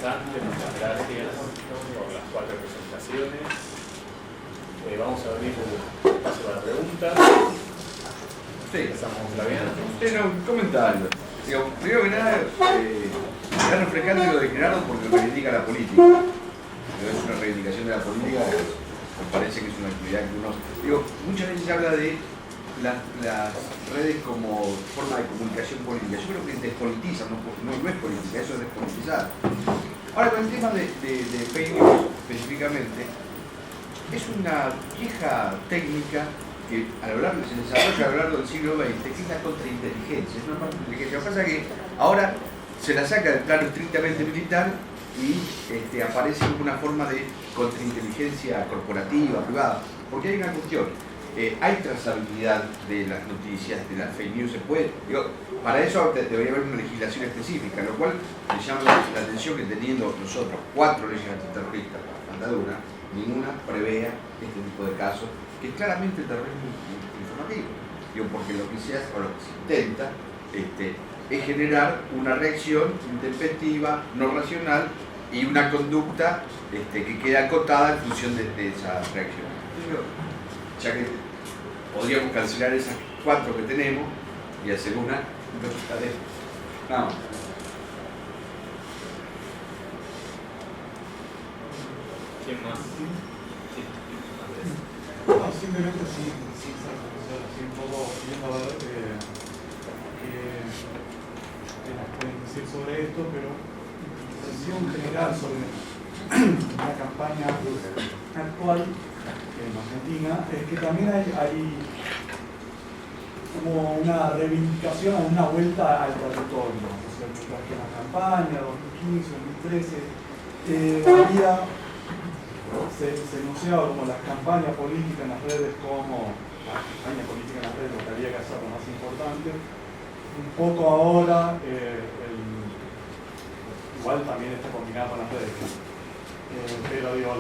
interesante, muchas gracias por las 4 presentaciones. Vamos a abrir el espacio para preguntas. Sí. Empezamos con Flaviano. Un comentario. Digo, primero que nada, es refrescante lo de Gerardo porque reivindica la política. Pero es una reivindicación de la política, me parece que es una actividad que uno... Digo, muchas veces se habla de las redes como forma de comunicación política. Yo creo que despolitizan, no es política, eso es despolitizar. Ahora, con el tema de fake news específicamente, es una vieja técnica que se desarrolla a lo largo del siglo XX, que es la contrainteligencia. Es una contrainteligencia. Lo que pasa es que ahora se la saca del plano estrictamente militar y aparece como una forma de contrainteligencia corporativa, privada. Porque hay una cuestión, hay trazabilidad de las noticias, de las fake news, se puede, para eso debería haber una legislación específica, lo cual me llama la atención que teniendo nosotros 4 leyes antiterroristas, falta de una, ninguna prevea este tipo de casos, que es claramente terrorismo informativo. Porque lo que se hace, o lo que se intenta, es generar una reacción intempestiva, no racional, y una conducta que queda acotada en función de esa reacción. Ya que podríamos cancelar esas 4 que tenemos y hacer una de nada más. ¿Quién más? No, simplemente sin ser profesor, así un poco viendo a ver qué pueden decir sobre esto, pero mi impresión general sobre la campaña actual en Argentina es que también hay como una reivindicación o una vuelta al territorio. O sea, mientras que en la campaña 2015, 2013 se enunciaba como las campañas políticas en las redes, como la campaña política en las redes, lo que había que hacer lo más importante. Un poco ahora, igual también está combinado con las redes, pero digo,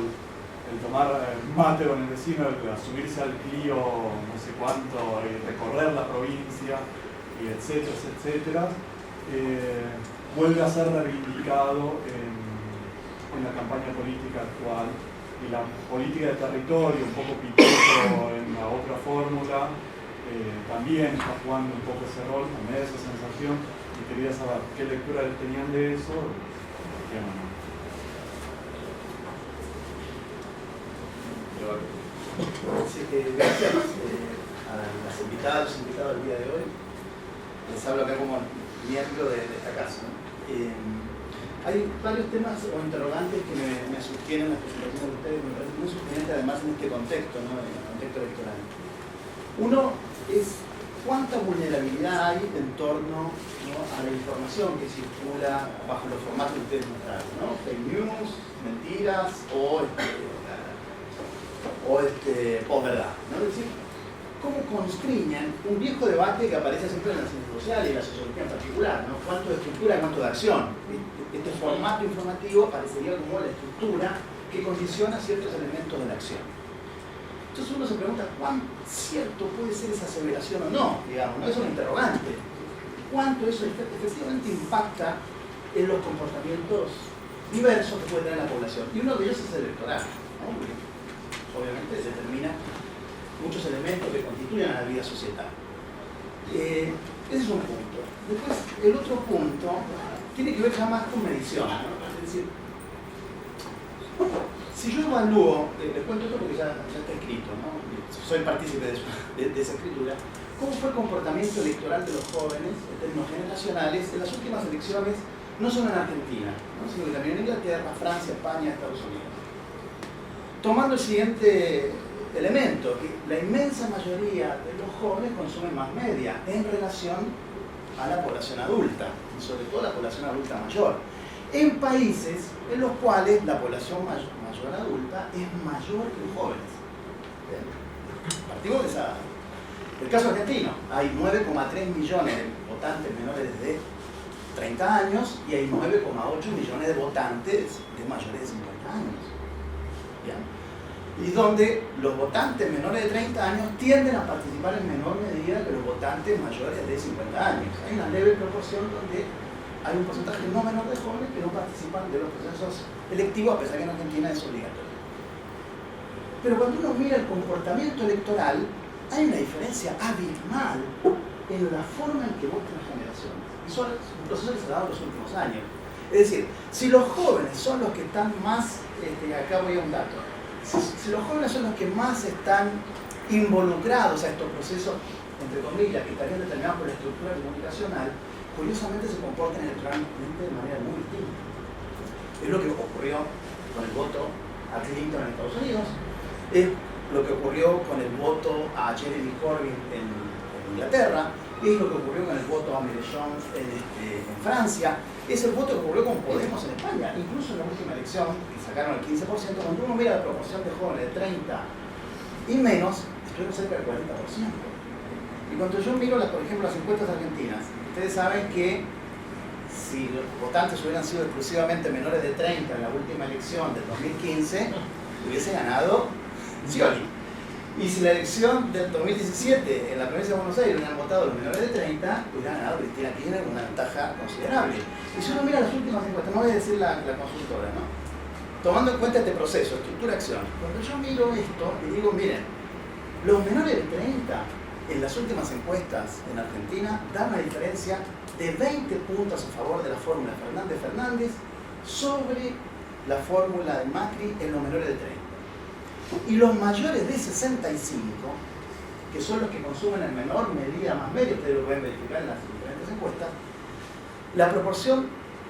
el tomar mate con el vecino, el subirse al Clio no sé cuánto, recorrer la provincia, y etcétera, vuelve a ser reivindicado en la campaña política actual. Y la política de territorio, un poco pitoso en la otra fórmula, también está jugando un poco ese rol, me da esa sensación, y quería saber qué lectura tenían de eso y qué no. Sí, gracias a las invitadas, los invitados del día de hoy. Les hablo acá como miembro de esta casa, ¿no? Hay varios temas o interrogantes que me sostienen las presentaciones de ustedes, me parece muy sugerente además en este contexto, ¿no? En el contexto electoral. Uno es cuánta vulnerabilidad hay en torno, ¿no?, a la información que circula bajo los formatos que ustedes mostraron, ¿no? Fake news, mentiras o posverdad, ¿no? Es decir, cómo constriñen un viejo debate que aparece siempre en la ciencia social y en la sociología en particular, ¿no? Cuánto de estructura, cuánto de acción. Este formato informativo parecería como la estructura que condiciona ciertos elementos de la acción. Entonces uno se pregunta cuán cierto puede ser esa aseveración o no, digamos, ¿no? Es un interrogante. ¿Cuánto eso efectivamente impacta en los comportamientos diversos que puede tener la población? Y uno de ellos es el electoral, ¿no? Porque obviamente determina muchos elementos que constituyen a la vida societal. Ese es un punto. Después, el otro punto tiene que ver ya más con medición, ¿no? Es decir, si yo evalúo, les cuento esto porque ya está escrito, ¿no? Soy partícipe de esa escritura, ¿cómo fue el comportamiento electoral de los jóvenes en términos generacionales en las últimas elecciones, no solo en Argentina, ¿no?, sino que también en Inglaterra, Francia, España, Estados Unidos? Tomando el siguiente elemento, que la inmensa mayoría de los jóvenes consumen más media en relación a la población adulta, y sobre todo la población adulta mayor, en países en los cuales la población mayor adulta es mayor que los jóvenes. ¿Bien? Partimos de esa. El caso argentino, hay 9,3 millones de votantes menores de 30 años y hay 9,8 millones de votantes de mayores de 50 años. ¿Bien? Y donde los votantes menores de 30 años tienden a participar en menor medida que los votantes mayores de 50 años. Hay una leve proporción donde hay un porcentaje no menor de jóvenes que no participan de los procesos electivos, a pesar que en Argentina es obligatorio. Pero cuando uno mira el comportamiento electoral, hay una diferencia abismal en la forma en que votan las generaciones. Y son un proceso que se ha dado en los últimos años. Es decir, si los jóvenes son los que están más, acá voy a un dato, si los jóvenes son los que más están involucrados a estos procesos, entre comillas, que estarían determinados por la estructura comunicacional, curiosamente se comportan electoralmente de manera muy distinta. Es lo que ocurrió con el voto a Clinton en Estados Unidos, es lo que ocurrió con el voto a Jeremy Corbyn en Inglaterra, es lo que ocurrió con el voto a Mélenchon en Francia, es el voto que ocurrió con Podemos en España. Incluso en la última elección, que sacaron el 15%, cuando uno mira la proporción de jóvenes de 30 y menos, estuvimos cerca del 40%. Y cuando yo miro, por ejemplo, las encuestas argentinas, ustedes saben que si los votantes hubieran sido exclusivamente menores de 30 en la última elección del 2015, hubiese ganado Scioli. Y si la elección del 2017 en la provincia de Buenos Aires hubieran votado los menores de 30, hubiera ganado Cristina Kirchner con una ventaja considerable. Y si uno mira las últimas encuestas, no voy a decir la consultora, ¿no? Tomando en cuenta este proceso, estructura-acción, cuando yo miro esto y digo, miren, los menores de 30 en las últimas encuestas en Argentina dan una diferencia de 20 puntos a favor de la fórmula Fernández-Fernández sobre la fórmula de Macri en los menores de 30. Y los mayores de 65, que son los que consumen en menor medida más media, ustedes lo pueden verificar en las diferentes encuestas, la proporción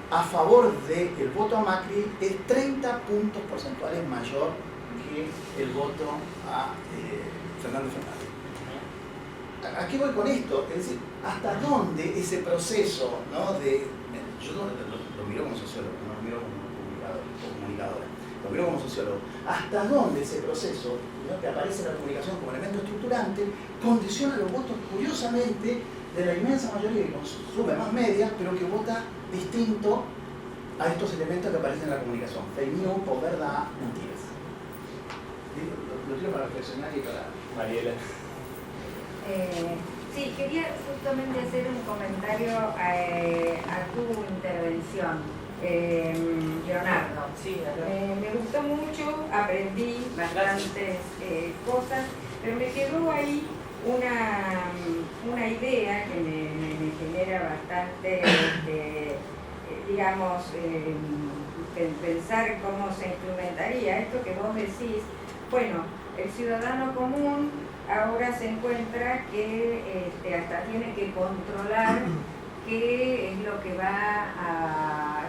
a favor del voto a Macri es 30 puntos porcentuales mayor que el voto a Fernández. ¿A qué voy con esto? Es decir, ¿hasta dónde ese proceso, ¿no? Yo lo miro como sociólogo, no lo miro como comunicadora, lo miro como sociólogo. ¿Hasta dónde ese proceso, ¿no? que aparece en la comunicación como elemento estructurante, condiciona los votos, curiosamente, de la inmensa mayoría que consume más media, pero que vota distinto a estos elementos que aparecen en la comunicación? Fake news, posverdad, mentiras. Lo tiro para reflexionar y para... Mariela. Sí, quería justamente hacer un comentario a tu intervención, Leonardo. Sí, me gustó mucho, aprendí bastantes cosas, pero me quedó ahí una idea que me genera bastante, digamos, pensar cómo se instrumentaría esto que vos decís. Bueno, el ciudadano común ahora se encuentra que hasta tiene que controlar qué es lo que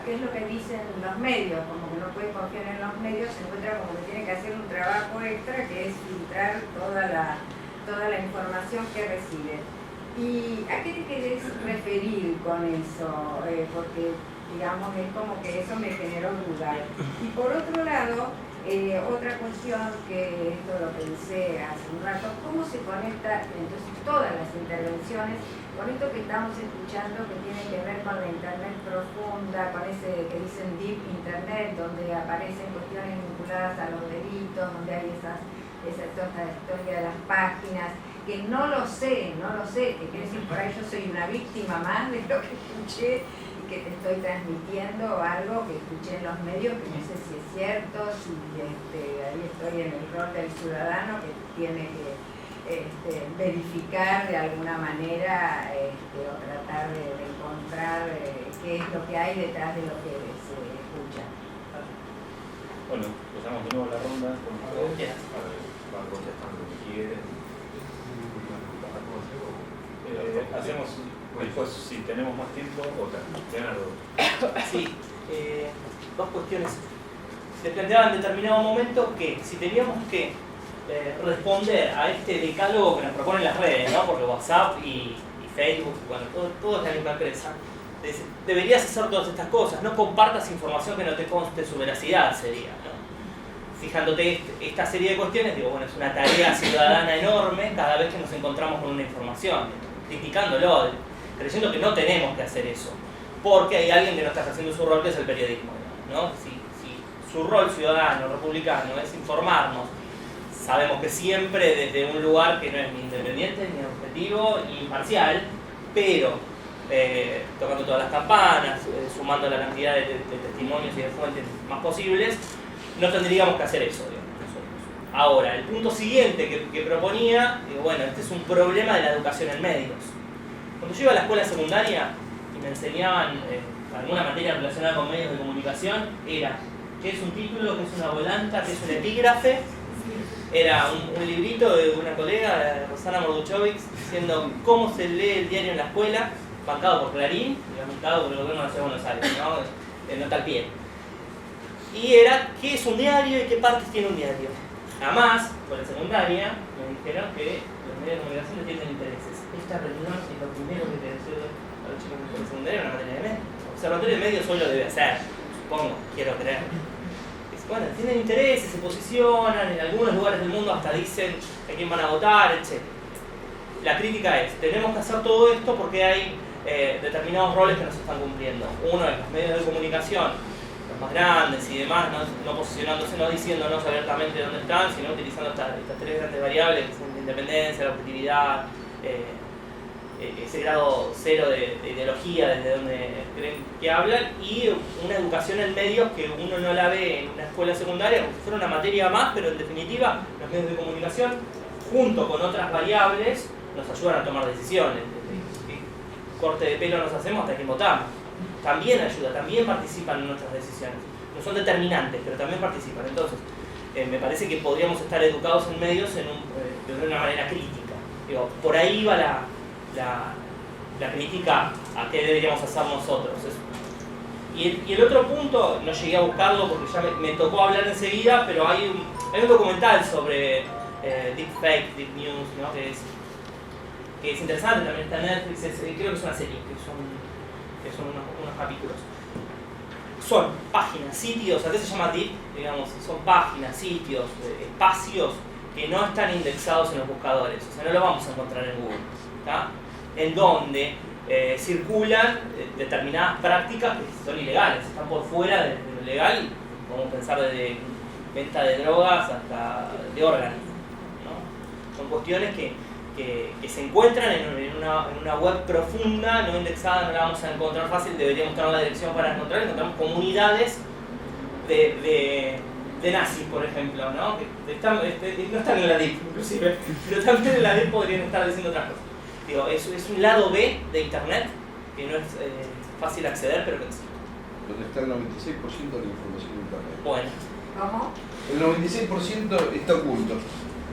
qué es lo que dicen los medios, como que no puede confiar en los medios, se encuentra como que tiene que hacer un trabajo extra que es filtrar toda la información que recibe. ¿Y a qué te querés referir con eso? Porque digamos es como que eso me generó duda. Y por otro lado, otra cuestión que esto lo pensé hace un rato, ¿cómo se conecta entonces todas las intervenciones con esto que estamos escuchando que tiene que ver con la internet profunda, con ese que dicen deep internet, donde aparecen cuestiones vinculadas a los delitos, donde hay toda esta historia de las páginas, que no lo sé, que quiere decir por ahí yo soy una víctima más de lo que escuché, que te estoy transmitiendo algo que escuché en los medios que no sé si es cierto, si ahí estoy en el rol del ciudadano que tiene que verificar de alguna manera o tratar de encontrar qué es lo que hay detrás de lo que se escucha. Bueno, empezamos de nuevo la ronda con todos, van contestando lo que quieren. Hacemos después, si tenemos más tiempo, otra. Leonardo. Sí, dos cuestiones. Se planteaba en determinado momento que si teníamos que responder a este decálogo que nos proponen las redes, ¿no? Porque WhatsApp y Facebook, bueno, todo es la misma empresa. Deberías hacer todas estas cosas, no compartas información que no te conste su veracidad, sería, ¿no? Fijándote esta serie de cuestiones, digo, bueno, es una tarea ciudadana enorme cada vez que nos encontramos con una información, criticándolo, creyendo que no tenemos que hacer eso, porque hay alguien que no está haciendo su rol, que es el periodismo, ¿no? Si su rol ciudadano, republicano, es informarnos, sabemos que siempre desde un lugar que no es ni independiente, ni objetivo, ni imparcial, pero tocando todas las campanas, sumando la cantidad de testimonios y de fuentes más posibles, no tendríamos que hacer eso, digamos, nosotros. Ahora, el punto siguiente que proponía, digo, bueno, este es un problema de la educación en medios. Cuando yo iba a la escuela secundaria y me enseñaban alguna materia relacionada con medios de comunicación, era qué es un título, qué es una volanta, qué es un epígrafe. Era un librito de una colega, Rosana Morduchovic, diciendo cómo se lee el diario en la escuela, bancado por Clarín y bancado por el gobierno de la Ciudad de Buenos Aires, ¿no? Nota al pie. Y era qué es un diario y qué partes tiene un diario. Además, por la secundaria, me dijeron que los medios de comunicación tienen intereses. Esta reunión es lo primero que te deseo a los chicos de la secundaria, una materia de medios. El observatorio de medios hoy lo debe hacer, supongo, quiero creer. Bueno, tienen intereses, se posicionan, en algunos lugares del mundo hasta dicen a quién van a votar, etc. La crítica es, tenemos que hacer todo esto porque hay determinados roles que no se están cumpliendo. Uno es los medios de comunicación, los más grandes y demás, no posicionándose, no diciéndonos abiertamente dónde están, sino utilizando estas tres grandes variables, que son la independencia, la objetividad, ese grado cero de ideología desde donde creen que hablan, y una educación en medios que uno no la ve en una escuela secundaria como si fuera una materia más, pero en definitiva los medios de comunicación junto con otras variables nos ayudan a tomar decisiones. Desde qué corte de pelo nos hacemos hasta quién votamos, también ayuda, también participan en nuestras decisiones. No son determinantes, pero también participan. Entonces me parece que podríamos estar educados en medios de una manera crítica. Digo, por ahí va la crítica a qué deberíamos hacer nosotros. Y el otro punto, no llegué a buscarlo porque ya me tocó hablar enseguida, pero hay un documental sobre deepfake, deep news, ¿no? que es interesante, también está en Netflix, creo que es una serie, que son unos capítulos. Son páginas, sitios, ¿a qué se llama deep? Digamos, son páginas, sitios, espacios que no están indexados en los buscadores, o sea, no lo vamos a encontrar en Google, ¿tá? En donde circulan determinadas prácticas que son ilegales, están por fuera de lo legal, podemos pensar desde venta de drogas hasta de órganos, ¿no? Son cuestiones que se encuentran en una web profunda, no indexada, no la vamos a encontrar fácil, deberíamos tener la dirección para encontramos comunidades de nazis, por ejemplo, ¿no? Que no están en la DIP, inclusive, pero también en la DIP podrían estar diciendo otras cosas. Digo, es un lado B de Internet que no es fácil acceder, pero que existe. Donde está el 96% de la información de Internet. Bueno. ¿Cómo? El 96% está oculto.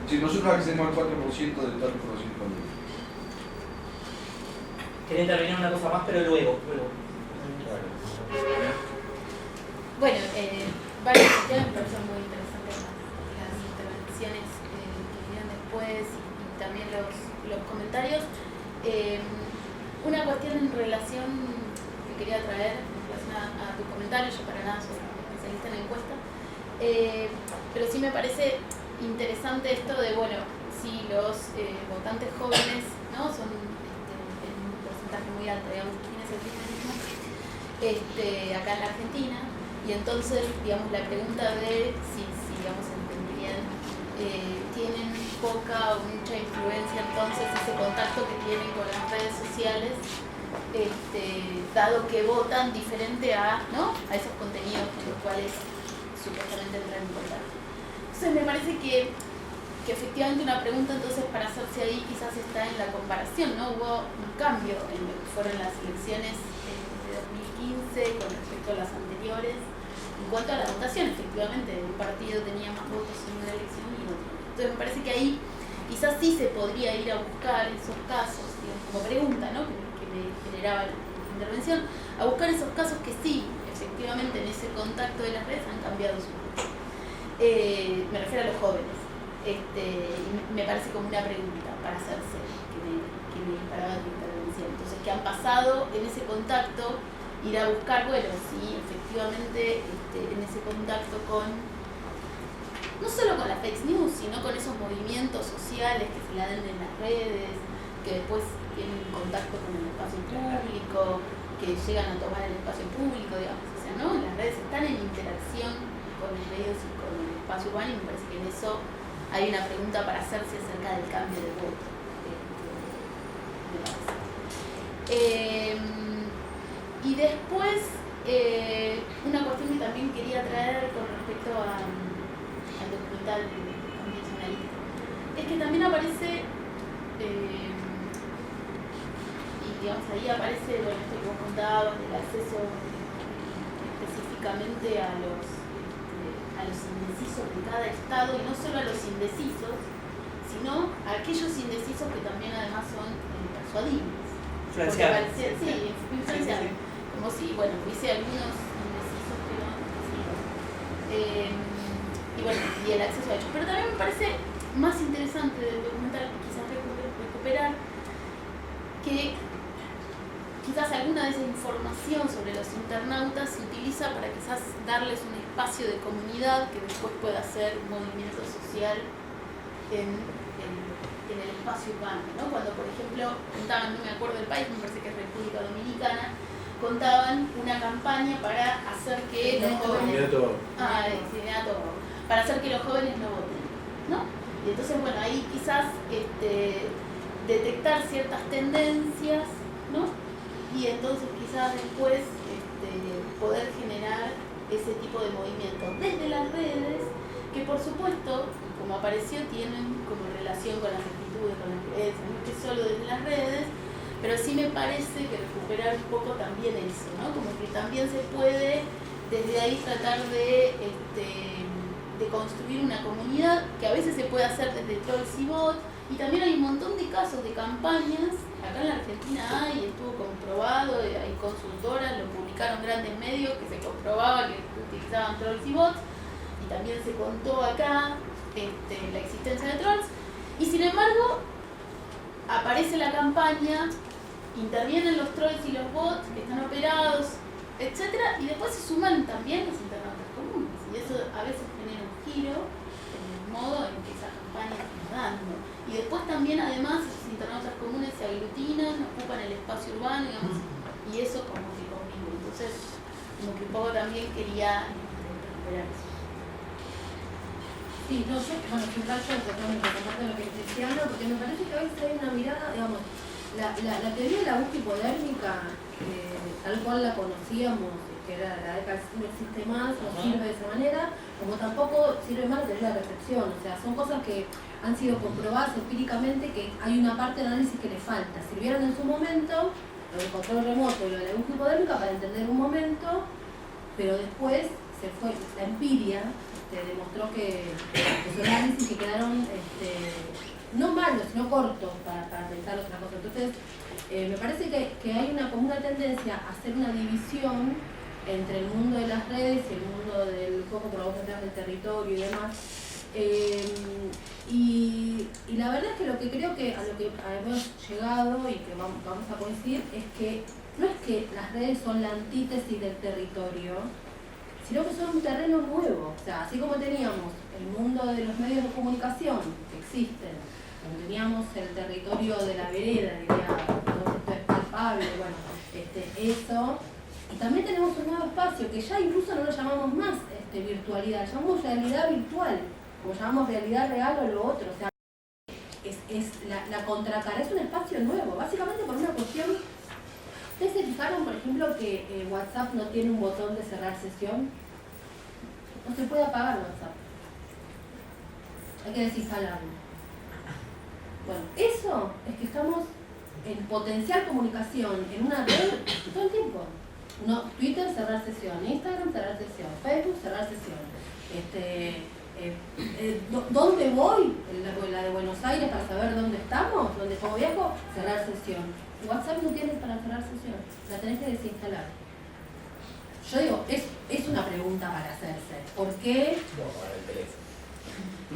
Si nosotros accedemos al 4% de toda la información disponible. Quería intervenir en una cosa más, pero luego. Bueno, varias cuestiones me parecen muy interesantes las intervenciones que vinieron después y también los comentarios. Una cuestión en relación que quería traer en relación a tu comentario, yo para nada soy especialista en encuesta, pero sí me parece interesante esto de, bueno, si los votantes jóvenes, ¿no? Son en un porcentaje muy alto, digamos, ¿quién es el kirchnerismo? Acá en la Argentina, y entonces, digamos, la pregunta de si digamos, entenderían, tienen poca o mucha influencia entonces ese contacto que tienen con las redes sociales, dado que votan diferente a esos contenidos con los cuales supuestamente entran en contacto. Entonces me parece que efectivamente una pregunta entonces para hacerse ahí quizás está en la comparación, ¿no? Hubo un cambio en lo que fueron las elecciones de 2015 con respecto a las anteriores. En cuanto a la votación, efectivamente, un partido tenía más votos en una elección y otro. Entonces me parece que ahí quizás sí se podría ir a buscar esos casos, digamos, como pregunta, ¿no? que me generaba la intervención, a buscar esos casos que sí, efectivamente, en ese contacto de las redes han cambiado su vida. Me refiero a los jóvenes. Y me parece como una pregunta para hacerse, que me disparaba tu intervención. Entonces, ¿qué han pasado en ese contacto? Ir a buscar, bueno, sí, efectivamente, en ese contacto con, no solo con la fake news, sino con esos movimientos sociales que se la den en las redes, que después tienen contacto con el espacio público, que llegan a tomar el espacio público, digamos, o sea, ¿no? Las redes están en interacción con los medios y con el espacio urbano, y me parece que en eso hay una pregunta para hacerse acerca del cambio de voto. Y después, una cuestión que también quería traer con respecto al documental convencionalista, es que también aparece, y digamos ahí aparece, bueno, esto que vos contabas, del acceso específicamente a los indecisos de cada estado, y no solo a los indecisos, sino a aquellos indecisos que también además son persuadibles. Influenciables. Sí, influenciables. Como si, bueno, hubiese algunos indecisos que no decisivos. Y bueno, y el acceso a ellos. Pero también me parece más interesante del documental, quizás recuperar, que quizás alguna de esa información sobre los internautas se utiliza para quizás darles un espacio de comunidad que después pueda ser un movimiento social en el espacio urbano, ¿no? Cuando, por ejemplo, contaban, no me acuerdo del país, me parece que es República Dominicana, contaban una campaña para hacer que los jóvenes... para hacer que los jóvenes no voten, ¿no? Y entonces, bueno, ahí quizás detectar ciertas tendencias, ¿no? Y entonces quizás después poder generar ese tipo de movimientos desde las redes, que por supuesto, como apareció, tienen como relación con las actitudes, con las creencias, no es que solo desde las redes, pero sí me parece que recuperar un poco también eso, ¿no? Como que también se puede desde ahí tratar de construir una comunidad, que a veces se puede hacer desde trolls y bots, y también hay un montón de casos de campañas, acá en la Argentina hay, estuvo comprobado, hay consultoras, lo publicaron grandes medios que se comprobaba que utilizaban trolls y bots, y también se contó acá la existencia de trolls, y sin embargo aparece la campaña, intervienen los trolls y los bots que están operados, etcétera, y después se suman también los internautas comunes, y eso a veces genera un giro en el modo en que esa campaña se está dando. Y después también, además, los internautas comunes se aglutinan, ocupan el espacio urbano, digamos, y eso como que conmigo. Entonces, como que un poco también quería recuperar eso. Sí, no, yo, bueno, yo totalmente comparto lo que dice Cristiano, porque me parece que a veces hay una mirada, digamos, la teoría de la búsqueda hipodérmica, tal cual la conocíamos, que era la década no existe más, no sirve de esa manera, como tampoco sirve más la teoría de la recepción, o sea, son cosas que han sido comprobadas empíricamente, que hay una parte de análisis que le falta. Sirvieron en su momento, lo del control remoto y lo de la búsqueda hipodérmica para entender un momento, pero después se fue, la empiria demostró que los análisis que quedaron no malos, sino cortos para pensar otras cosas. Entonces, me parece que hay como una tendencia a hacer una división entre el mundo de las redes y el mundo del juego por la voz detrás del territorio y demás. Y la verdad es que lo que creo que a lo que hemos llegado y que vamos a coincidir es que no es que las redes son la antítesis del territorio, sino que son un terreno nuevo. O sea, así como teníamos el mundo de los medios de comunicación que existen, como teníamos el territorio de la vereda, diría, donde esto es palpable, bueno, eso. Y también tenemos un nuevo espacio que ya incluso no lo llamamos más virtualidad, llamamos realidad virtual, como llamamos realidad real o lo otro. O sea, es la contracara, es un espacio nuevo, básicamente por una cuestión. ¿Ustedes se fijaron, por ejemplo, que WhatsApp no tiene un botón de cerrar sesión? No se puede apagar WhatsApp. Hay que desinstalarlo. Bueno, eso es que estamos en potencial comunicación en una red todo el tiempo. Twitter, cerrar sesión. Instagram, cerrar sesión. Facebook, cerrar sesión. ¿Dónde voy? La de Buenos Aires para saber dónde estamos, cómo viajo, cerrar sesión. WhatsApp no tienes para cerrar sesión, la tenés que desinstalar. Yo digo, es una pregunta para hacerse. ¿Por qué?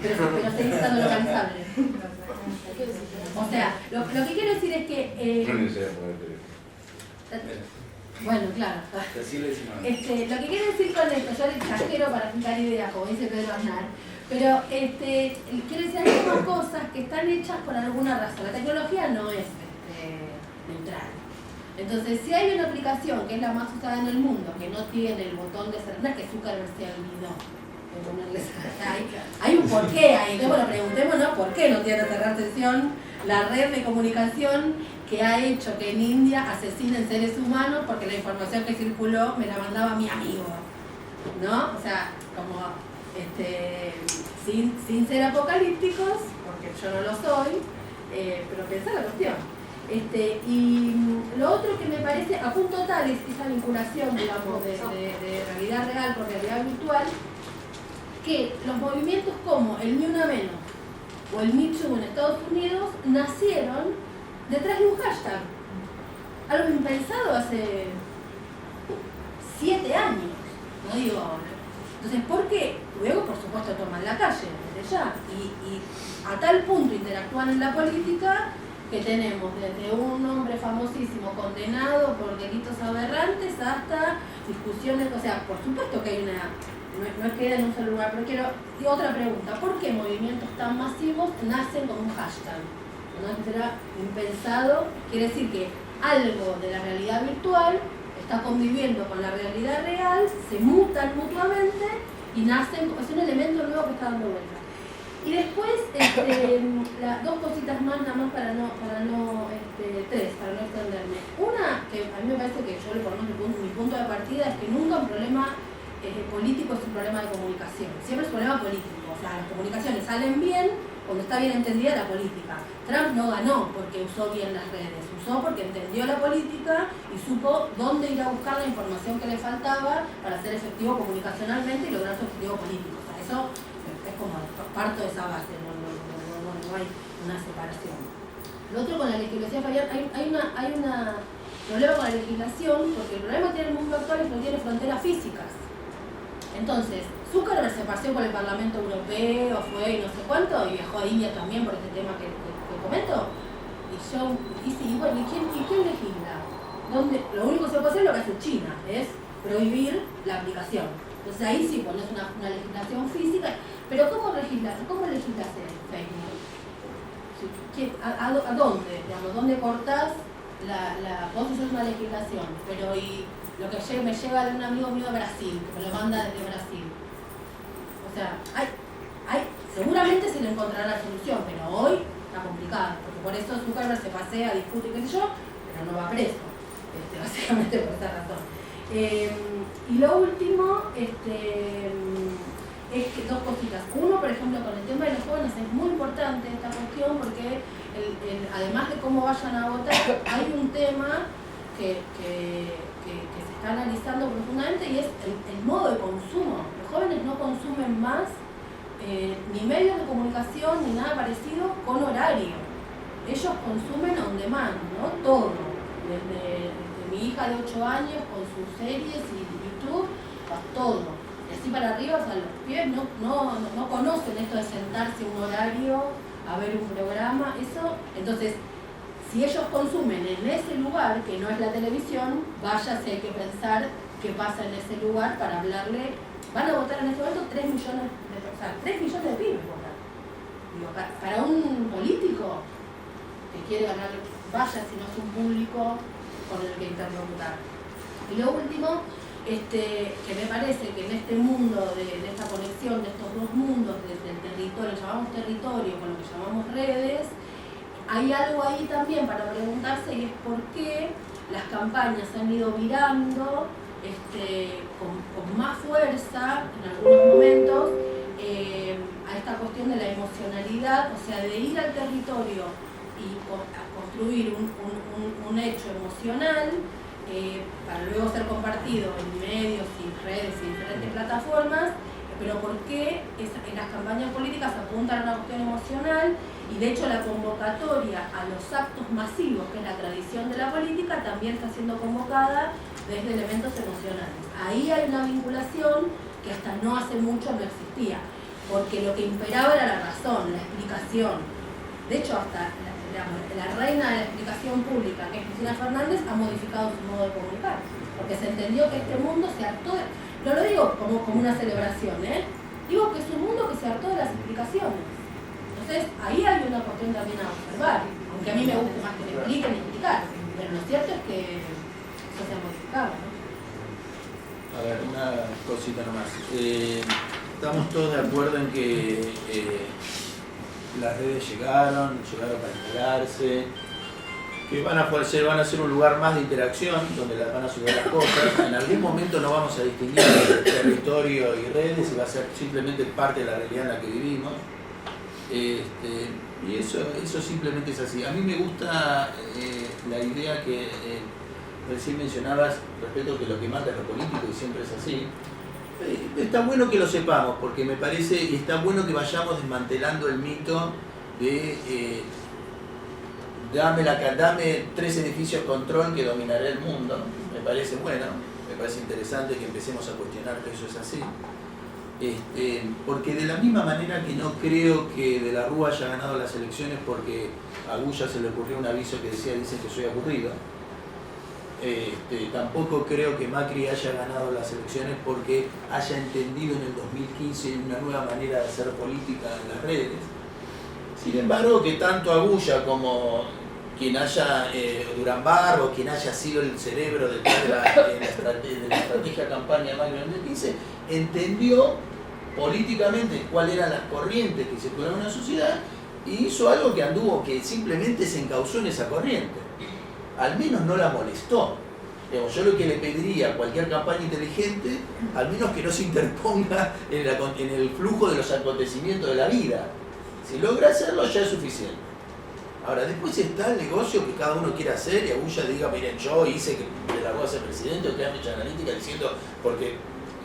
Pero seguís estando localizable. O sea, lo que quiero decir es que... no necesito poner teléfono. Bueno, claro. Lo que quiero decir con esto, yo le exagero para fijar ideas, como dice Pedro Aznar, pero quiero decir, hay algunas cosas que están hechas por alguna razón. La tecnología no es neutral. Entonces, si hay una aplicación que es la más usada en el mundo, que no tiene el botón de cerrar, no es que Zuckerberg se olvidó de ponerle cerrar. Hay un porqué ahí. Entonces, bueno, preguntémonos por qué no tiene cerrar sesión la red de comunicación que ha hecho que en India asesinen seres humanos porque la información que circuló me la mandaba mi amigo, ¿no? O sea, como sin ser apocalípticos, porque yo no lo soy, pero pensar la cuestión. Y lo otro que me parece, a punto tal es esa vinculación, digamos, de realidad real con realidad virtual, que los movimientos como el Ni Una Menos o el Me Too en Estados Unidos nacieron detrás de un hashtag. Algo impensado hace 7 años, no digo ahora. Entonces, ¿por qué? Luego, por supuesto, toman la calle desde ya. Y a tal punto interactúan en la política que tenemos desde un hombre famosísimo condenado por delitos aberrantes hasta discusiones, o sea, por supuesto que hay una, no queda en un solo lugar, pero y otra pregunta, ¿por qué movimientos tan masivos nacen con un hashtag? ¿No será impensado? Quiere decir que algo de la realidad virtual está conviviendo con la realidad real, se mutan mutuamente y nacen, es un elemento nuevo que está dando vuelta. Y después, dos cositas más, nada más para no extenderme. Una, que a mí me parece que yo, por lo menos mi punto de partida, es que nunca un problema político es un problema de comunicación. Siempre es un problema político. O sea, las comunicaciones salen bien cuando está bien entendida la política. Trump no ganó porque usó bien las redes, usó porque entendió la política y supo dónde ir a buscar la información que le faltaba para ser efectivo comunicacionalmente y lograr su objetivo político. O sea, eso es como parto de esa base, no hay una separación. Lo otro con la legislación, hay un problema con la legislación, porque el problema que tiene el mundo actual es que no tiene fronteras físicas. Entonces, Zuckerberg se paseó por el Parlamento Europeo, fue y no sé cuánto, y viajó a India también por este tema que comento. ¿Y quién legisla? Lo único que se puede hacer es lo que hace China, es prohibir la aplicación. Entonces ahí sí pones una legislación física, pero ¿cómo legislas Facebook? ¿A dónde? Digamos, ¿dónde cortás vos haces una legislación? Pero y lo que me llega de un amigo mío de Brasil, que me lo manda desde Brasil. O sea, seguramente se le encontrará la solución, pero hoy está complicado, porque por eso Zuckerberg se pasea, discute, qué sé yo, pero no va preso, básicamente por esa razón. Y lo último, es que dos cositas. Uno, por ejemplo, con el tema de los jóvenes es muy importante esta cuestión porque además de cómo vayan a votar, hay un tema que se está analizando profundamente y es el modo de consumo. Los jóvenes no consumen más ni medios de comunicación ni nada parecido con horario. Ellos consumen on demand, ¿no? Todo. Desde mi hija de 8 años con sus series y YouTube, todo. Y así para arriba, o sea, los pibes no conocen esto de sentarse un horario a ver un programa, eso. Entonces, si ellos consumen en ese lugar, que no es la televisión, vaya si hay que pensar qué pasa en ese lugar para hablarle. Van a votar en este momento 3 millones de personas, 3 millones de pibes votan. Digo, para un político que quiere ganar, vaya si no es un público con el que interlocutar. Y lo último, que me parece que en este mundo de esta conexión de estos dos mundos, del territorio, llamamos territorio con lo que llamamos redes, hay algo ahí también para preguntarse y es por qué las campañas han ido virando con más fuerza en algunos momentos a esta cuestión de la emocionalidad, o sea, de ir al territorio y a construir un hecho emocional para luego ser compartido en medios y redes y diferentes plataformas, pero por qué en las campañas políticas apuntan a una cuestión emocional y de hecho la convocatoria a los actos masivos, que es la tradición de la política, también está siendo convocada desde elementos emocionales. Ahí hay una vinculación que hasta no hace mucho no existía, porque lo que imperaba era la razón, la explicación. De hecho, hasta la reina de la explicación pública, que es Cristina Fernández, ha modificado su modo de comunicar, porque se entendió que este mundo se hartó, no lo digo como una celebración, digo que es un mundo que se hartó de las explicaciones. Entonces, ahí hay una cuestión también a observar, aunque a mí me guste más que me expliquen y explicar, pero lo cierto es que eso se ha modificado, ¿no? A ver, una cosita nomás. Estamos todos de acuerdo en que las redes llegaron para instalarse, que van a ser un lugar más de interacción, donde van a subir las cosas. En algún momento no vamos a distinguir entre territorio y redes, y va a ser simplemente parte de la realidad en la que vivimos. Y eso simplemente es así. A mí me gusta la idea que recién mencionabas respecto a que lo que manda es lo político, y siempre es así. Está bueno que lo sepamos, porque me parece, y está bueno que vayamos desmantelando el mito de dame 3 edificios control que dominaré el mundo. Me parece bueno, me parece interesante que empecemos a cuestionar que eso es así. Porque de la misma manera que no creo que De la Rúa haya ganado las elecciones porque a Agulla se le ocurrió un aviso que dicen que soy aburrido, tampoco creo que Macri haya ganado las elecciones porque haya entendido en el 2015 una nueva manera de hacer política en las redes. Sin embargo, que tanto Agulla como quien haya, Durán Barba, quien haya sido el cerebro detrás de la estrategia campaña de Macri en el 2015, entendió políticamente cuáles eran las corrientes que circulaban en la sociedad y hizo algo que simplemente se encauzó en esa corriente. Al menos no la molestó. Yo lo que le pediría a cualquier campaña inteligente, al menos que no se interponga en el flujo de los acontecimientos de la vida. Si logra hacerlo ya es suficiente. Ahora, después está el negocio que cada uno quiere hacer y Agulla diga, miren, yo hice que De la Rúa sea presidente, o que han hecho analítica diciendo, porque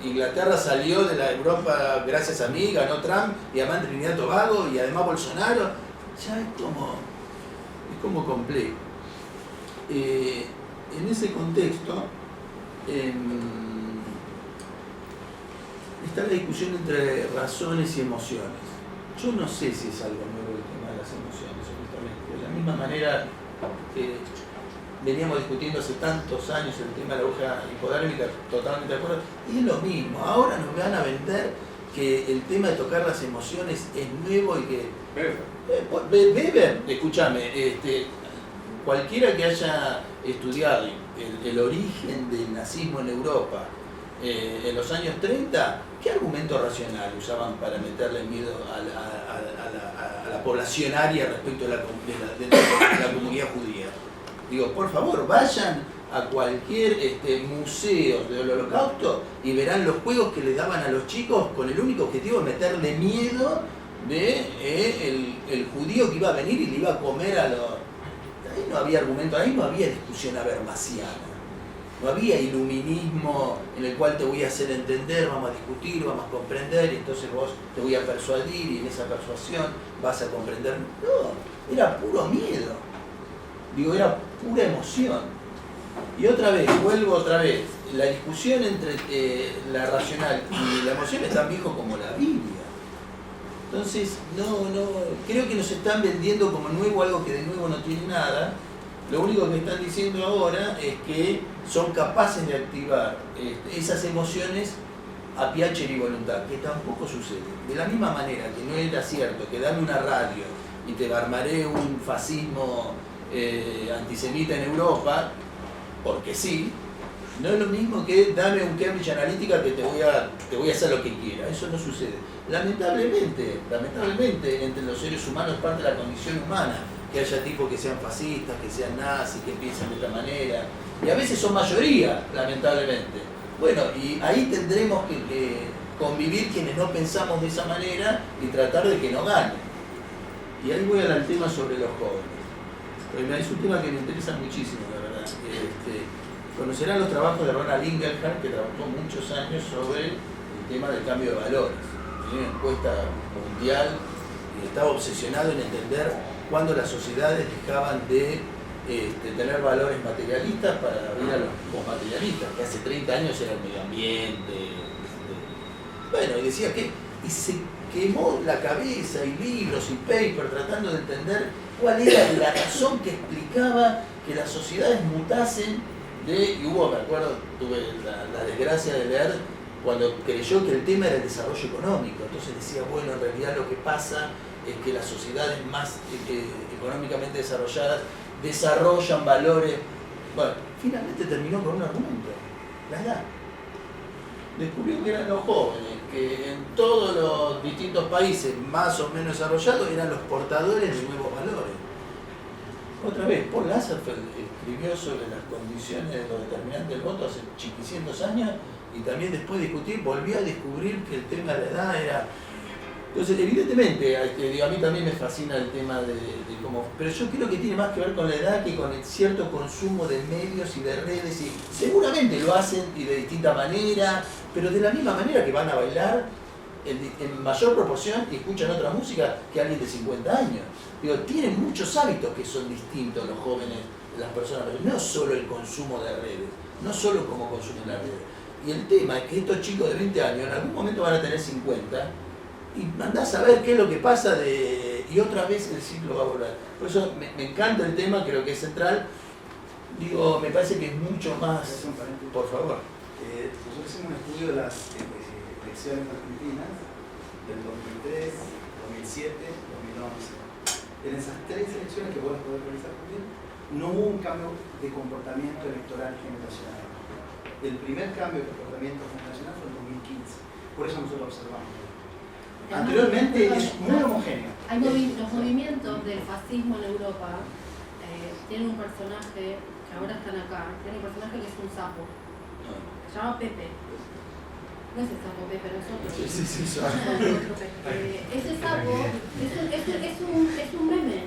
Inglaterra salió de la Europa gracias a mí, ganó Trump, y además Trinidad y Tobago, y además Bolsonaro, ya es como complejo. En ese contexto está la discusión entre razones y emociones. Yo no sé si es algo nuevo el tema de las emociones, honestamente. De la misma manera que veníamos discutiendo hace tantos años el tema de la aguja hipodérmica, totalmente de acuerdo, y es lo mismo. Ahora nos van a vender que el tema de tocar las emociones es nuevo y que... Weber, escúchame, cualquiera que haya estudiado el origen del nazismo en Europa en los años 30, ¿qué argumento racional usaban para meterle miedo a la poblacionaria respecto de la comunidad judía? Digo, por favor, vayan a cualquier museo del Holocausto y verán los juegos que les daban a los chicos con el único objetivo de meterle miedo de el judío que iba a venir y le iba a comer a los... Ahí no había argumento, ahí no había discusión habermasiana, no había iluminismo en el cual te voy a hacer entender, vamos a discutir, vamos a comprender, y entonces vos te voy a persuadir y en esa persuasión vas a comprender. No, era puro miedo, digo, era pura emoción. Y vuelvo otra vez, la discusión entre la racional y la emoción es tan viejo como la Biblia. Entonces, creo que nos están vendiendo como nuevo algo que de nuevo no tiene nada. Lo único que están diciendo ahora es que son capaces de activar esas emociones a piacere y voluntad, que tampoco sucede. De la misma manera que no era cierto que dame una radio y te armaré un fascismo antisemita en Europa, porque sí, no es lo mismo que dame un Cambridge Analytica que te voy a hacer lo que quiera. Eso no sucede. Lamentablemente, entre los seres humanos es parte de la condición humana que haya tipos que sean fascistas, que sean nazis, que piensen de esta manera, y a veces son mayoría, lamentablemente. Bueno, y ahí tendremos que convivir quienes no pensamos de esa manera y tratar de que no ganen. Y ahí voy al tema sobre los jóvenes, porque es un tema que me interesa muchísimo, la verdad. Conocerán los trabajos de Ronald Inglehart, que trabajó muchos años sobre el tema del cambio de valores. Tenía una encuesta mundial y estaba obsesionado en entender cuándo las sociedades dejaban de tener valores materialistas para ir a los posmaterialistas, que hace 30 años era el medio ambiente. Bueno, y decía que y se quemó la cabeza y libros y papers tratando de entender cuál era la razón que explicaba que las sociedades mutasen y hubo, me acuerdo, tuve la desgracia de leer cuando creyó que el tema era el desarrollo económico. Entonces decía, bueno, en realidad lo que pasa es que las sociedades más económicamente desarrolladas desarrollan valores. Bueno, finalmente terminó con un argumento, la edad. Descubrió que eran los jóvenes que en todos los distintos países más o menos desarrollados eran los portadores de nuevos valores. Otra vez, Paul Lasserfeld escribió sobre las condiciones de los determinantes del voto hace chiquicientos años y también después de discutir volvió a descubrir que el tema de la edad era... Entonces, evidentemente, a mí también me fascina el tema de cómo... Pero yo creo que tiene más que ver con la edad que con el cierto consumo de medios y de redes. Y seguramente lo hacen y de distinta manera, pero de la misma manera que van a bailar en mayor proporción y escuchan otra música que alguien de 50 años. Digo, tienen muchos hábitos que son distintos los jóvenes, las personas, no solo el consumo de redes, no solo cómo consumen las redes. Y el tema es que estos chicos de 20 años en algún momento van a tener 50 y andás a ver qué es lo que pasa y otra vez el ciclo va a volver. Por eso me encanta el tema, creo que es central. Digo, me parece que es mucho más... Por favor. Nosotros hicimos un estudio de las elecciones argentinas del 2003, 2007, 2011. En esas tres elecciones que vos las podés revisar también, no hubo un cambio de comportamiento electoral generacional. El primer cambio de comportamiento generacional fue en 2015. Por eso nosotros lo observamos. Anteriormente es muy homogéneo. Los movimientos del fascismo en Europa tienen un personaje que ahora están acá, tiene un personaje que es un sapo. Se llama Pepe. No es el sapo Pepe, nosotros. Sí. Ese sapo es un meme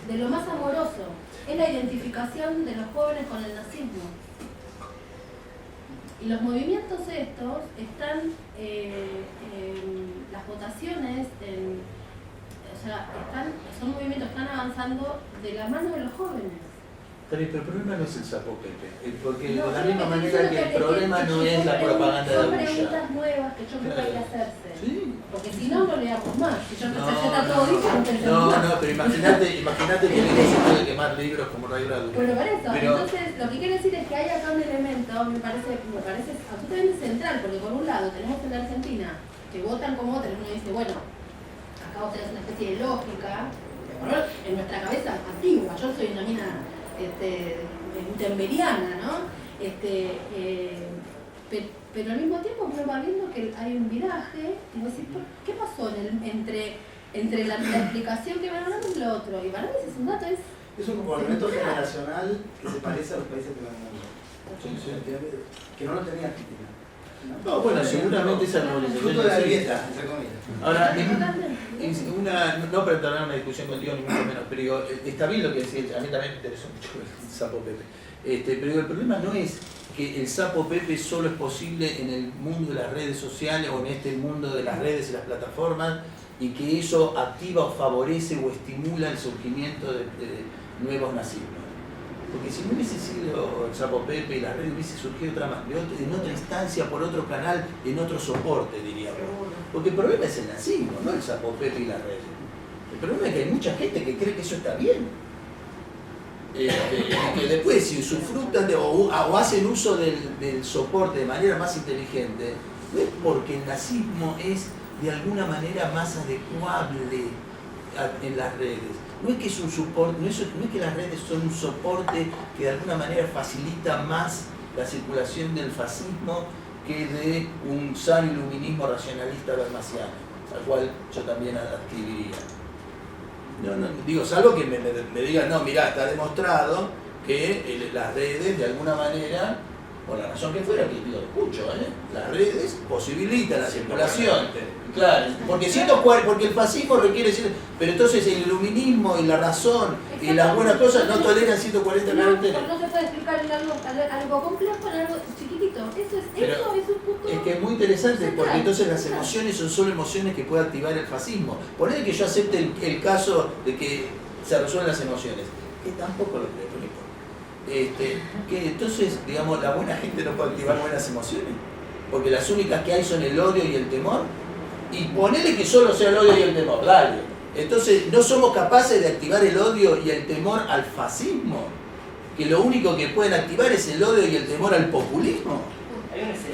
de lo más amoroso. Es la identificación de los jóvenes con el nazismo. Y los movimientos estos están, las votaciones, son movimientos que están avanzando de la mano de los jóvenes. Pero el problema no es el sapo Pepe, porque No, de la misma manera que el problema no es la propaganda de Son Bulla. preguntas nuevas que yo creo que hay que hacerse. Sí. Porque si no, no leamos más. Si yo empecé a está todo dicho, no pensé más. No, pero imagínate que se puede quemar libros como Ray Bradbury. Bueno, para eso. Pero... Entonces, lo que quiero decir es que hay acá un elemento, me parece absolutamente central, porque por un lado tenemos en la Argentina que votan como votan, uno dice, bueno, acá vos tenés una especie de lógica, en nuestra cabeza antigua, yo soy una mina gutenberiana, ¿no? Pero al mismo tiempo uno va viendo que hay un viraje y vos decís, ¿qué pasó entre la explicación que van hablando y lo otro? Y para mí ese es un dato, es un comportamiento generacional que se parece a los países del mundo. Que no lo tenía Argentina. No, bueno, seguramente esa movilización... Fruto de la dieta, entre comillas. Ahora, no para entrar en una discusión contigo, ni mucho menos, pero digo, está bien lo que decís, a mí también me interesó mucho el sapo Pepe. Pero digo, el problema no es que el sapo Pepe solo es posible en el mundo de las redes sociales o en este mundo de las redes y las plataformas y que eso activa o favorece o estimula el surgimiento de nuevos nazismos. Porque si no hubiese sido el sapo Pepe y las redes, hubiese surgido en otra instancia, por otro canal, en otro soporte, diríamos. Porque el problema es el nazismo, no el sapo Pepe y las redes. El problema es que hay mucha gente que cree que eso está bien. Que después, si usufructan o hacen uso del soporte de manera más inteligente, no es porque el nazismo es de alguna manera más adecuable en las redes. No es que es un soporte, no es que las redes son un soporte que de alguna manera facilita más la circulación del fascismo que de un sano iluminismo racionalista bermasiano, al cual yo también adquiriría. No, digo, salvo que me digan, no, mirá, está demostrado que las redes de alguna manera, por la razón que fuera, que digo, escucho, las redes posibilitan la circulación. Claro, porque el fascismo requiere decir, pero entonces el iluminismo y la razón y las buenas cosas no toleran 140 caracteres. No se puede explicar algo complejo en algo chiquitito. Eso es un punto. Es que es muy interesante porque entonces las emociones son solo emociones que puede activar el fascismo. Ponele que yo acepte el caso de que se resuelven las emociones, que tampoco lo creo, no importa. Que entonces, digamos, la buena gente no puede activar buenas emociones, porque las únicas que hay son el odio y el temor. Y ponele que solo sea el odio y el temor, dale. Entonces, ¿no somos capaces de activar el odio y el temor al fascismo? Que lo único que pueden activar es el odio y el temor al populismo.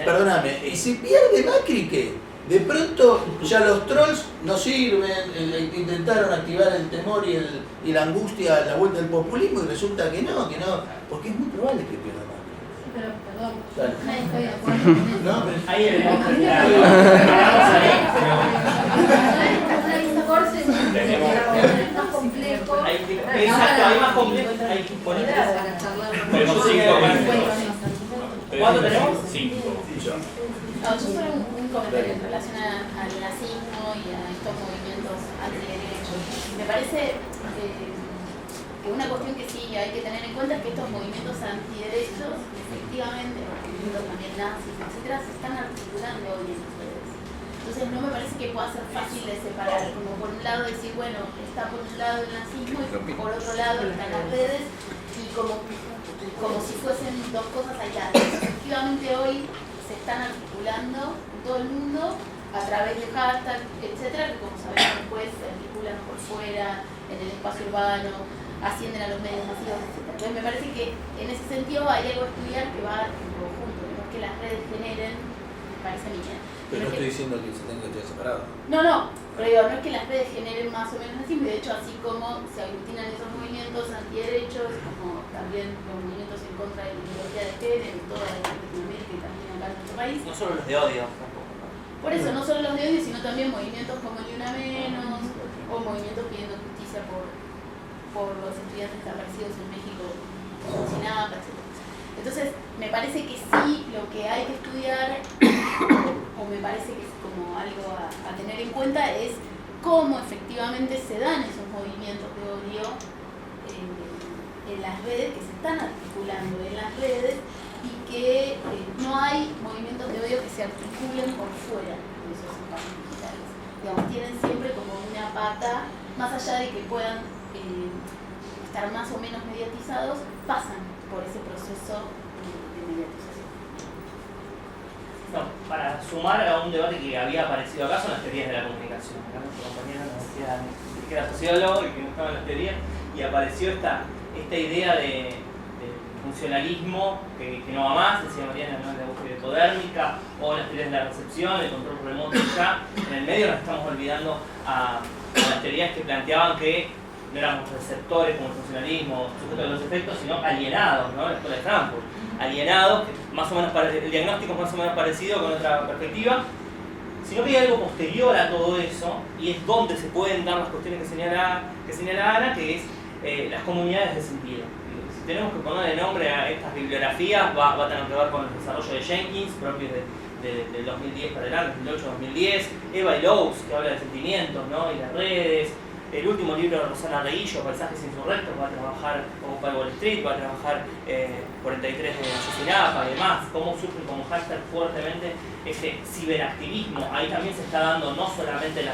Perdóname, ¿y si pierde Macri qué? De pronto ya los trolls no sirven, intentaron activar el temor y la angustia a la vuelta del populismo y resulta que no, porque es muy probable que pierda Macri. pero perdón, Dale. no estoy de acuerdo con eso. No, pero Ahí veremos. Es más complejo. Exacto, hay más complejo. Hay que poner. Para charlar. Tenemos 5 minutos. ¿Cuánto tenemos? 5. No, yo solo un comentario en relación al nazismo y a estos movimientos antiderechos. Me parece que una cuestión que sí hay que tener en cuenta es que estos movimientos antiderechos, efectivamente, movimientos también nazis, etcétera, se están articulando hoy en las redes. Entonces no me parece que pueda ser fácil de separar, como por un lado decir, bueno, está por un lado el nazismo y por otro lado están las redes, y como si fuesen dos cosas aisladas. Efectivamente hoy se están articulando en todo el mundo a través de hashtags, etcétera, que como sabemos después se articulan por fuera, en el espacio urbano, ascienden a los medios masivos, etcétera. Entonces me parece que en ese sentido hay algo a estudiar que va en conjunto, no es que las redes generen, me parece a mí. no estoy diciendo que se tenga que estar separado. No, pero digo, no es que las redes generen más o menos así, de hecho así como se aglutinan esos movimientos antiderechos, como también los movimientos en contra de la ideología de género en toda Latinoamérica y también acá en nuestro país. No solo los de odio, tampoco. Por eso, no solo los de odio, sino también movimientos como Ni Una Menos, o movimientos pidiendo justicia por los estudiantes desaparecidos en México, Ayotzinapa, etc. Entonces, me parece que sí, lo que hay que estudiar, o me parece que es como algo a tener en cuenta, es cómo efectivamente se dan esos movimientos de odio en las redes, que se están articulando en las redes, y que no hay movimientos de odio que se articulen por fuera de esos espacios digitales. Digamos, tienen siempre como una pata, más allá de que puedan estar más o menos mediatizados, pasan por ese proceso de mediatización. No, para sumar a un debate que había aparecido acá son las teorías de la comunicación. Acá nuestro compañero nos decía que era sociólogo y que no estaba en las teorías, y apareció esta idea de funcionalismo que no va más, decía Mariana, ¿no? La búsqueda ecodérmica, o las teorías de la recepción, el control remoto, ya en el medio nos estamos olvidando a las teorías que planteaban que no éramos receptores como el funcionalismo, sujetos de los efectos, sino alienados, ¿no? La escuela de Frankfurt, alienados, que más o menos el diagnóstico es más o menos parecido con otra perspectiva, sino que hay algo posterior a todo eso, y es donde se pueden dar las cuestiones que señala Ana, que es las comunidades de sentido. Si tenemos que ponerle nombre a estas bibliografías, va a tener que ver con el desarrollo de Jenkins, propios del 2010 para adelante, 2008-2010, Eva y Lowe's, que habla de sentimientos, ¿no? Y las redes. El último libro de Rosana Reguillo, Paisajes Insurrectos, va a trabajar Occupy Wall Street, va a trabajar 43 de Ayotzinapa y demás, cómo surge como hashtag fuertemente ese ciberactivismo. Ahí también se está dando no solamente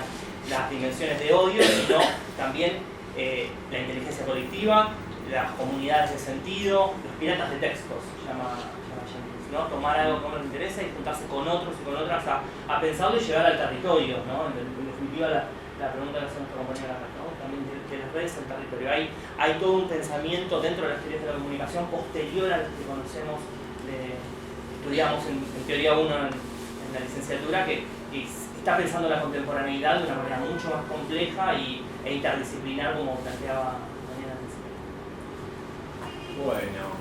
las dimensiones de odio, sino también la inteligencia colectiva, las comunidades de sentido, los piratas de textos, llama Jenkins, ¿no? Tomar algo que a uno le interesa y juntarse con otros y con otras a pensarlo y llegar al territorio, ¿no? En definitiva, la pregunta que hace nuestra compañera, ¿no? También de las redes al territorio. Hay todo un pensamiento dentro de las teorías de la comunicación posterior a las que conocemos, estudiamos en teoría 1 en la licenciatura, que está pensando la contemporaneidad de una manera mucho más compleja e interdisciplinar, como planteaba Daniela al principio. Bueno,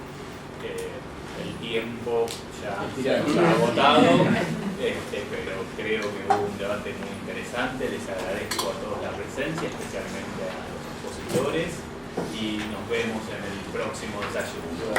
el tiempo ya se ha agotado, pero creo que hubo un debate muy interesante. Les agradezco a todos la presencia, especialmente a los expositores, y nos vemos en el próximo desayuno.